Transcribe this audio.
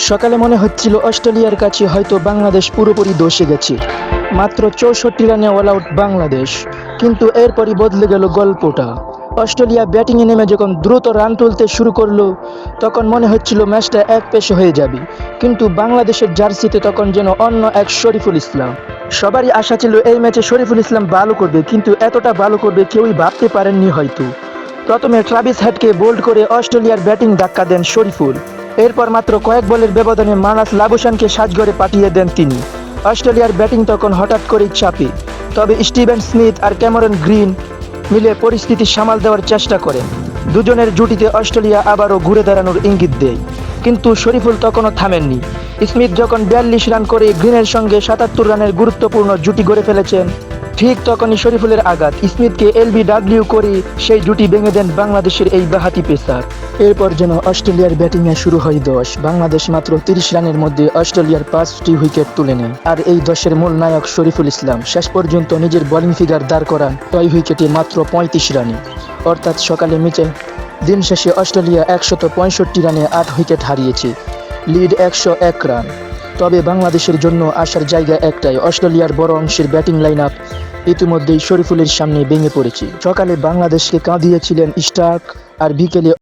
সকালে মনে হচ্ছিল অস্ট্রেলিয়ার কাছে হয়তো বাংলাদেশ পুরোপুরি দোষে গেছে। মাত্র ৬৪ রানে অল আউট বাংলাদেশ। কিন্তু এরপরই বদলে গেল গল্পটা। অস্ট্রেলিয়া ব্যাটিংয়ে নেমে যখন দ্রুত রান তুলতে শুরু করলো, তখন মনে হচ্ছিল ম্যাচটা একপেশে হয়ে যাবে। কিন্তু বাংলাদেশের জার্সিতে তখন যেন অন্য এক শরীফুল ইসলাম। সবারই আশা ছিল এই ম্যাচে শরীফুল ইসলাম ভালো করবে, কিন্তু এতটা ভালো করবে কেউই ভাবতে পারেননি হয়তো। প্রথমে ট্রাভিস হেডকে বোল্ড করে অস্ট্রেলিয়ার ব্যাটিং ধাক্কা দেন শরীফুল। এরপর মাত্র কয়েক বলের ব্যবধানে মানাস লাবুসানকে সাজঘরে পাঠিয়ে দেন তিনি। অস্ট্রেলিয়ার ব্যাটিং তখন হঠাৎ করেই চাপে। তবে স্টিভেন স্মিথ আর ক্যামেরন গ্রিন মিলে পরিস্থিতি সামাল দেওয়ার চেষ্টা করেন। দুজনের জুটিতে অস্ট্রেলিয়া আবারও ঘুরে দাঁড়ানোর ইঙ্গিত দেয়। কিন্তু শরীফুল তখনও থামেননি। স্মিথ যখন ৪২ রান করে গ্রিনের সঙ্গে ৭৭ রানের গুরুত্বপূর্ণ জুটি গড়ে ফেলেছেন, ঠিক তখনই শরীফুলের আঘাত স্মিথকে এলবিডব্লিউ করে সেই জুটি ভেঙে দেন বাংলাদেশের এই বাঁহাতি পেসার। এরপর যেন অস্ট্রেলিয়ার ব্যাটিংয়ে শুরু হয় দোষ। বাংলাদেশ মাত্র ৩০ রানের মধ্যে অস্ট্রেলিয়ার ৫টি উইকেট তুলে নেয়। আর এই দশের মূল নায়ক শরীফুল ইসলাম শেষ পর্যন্ত নিজের বোলিং ফিগার দাঁড় করান ৬ উইকেটে মাত্র ৩৫ রানে। অর্থাৎ সকালে ম্যাচে দিন শেষে অস্ট্রেলিয়া ১৬৫ রানে ৮ উইকেট হারিয়েছে, লিড ১০১ রান। তবে বাংলাদেশের জন্য আসার জায়গা একটাই, অস্ট্রেলিয়ার বড় অংশের ব্যাটিং লাইন আপ ইতিমধ্যেই শরীফুলের সামনে ভেঙে পড়েছে। সকালে বাংলাদেশকে কাঁদিয়েছিলেন স্টার্ক, আর বিকেলে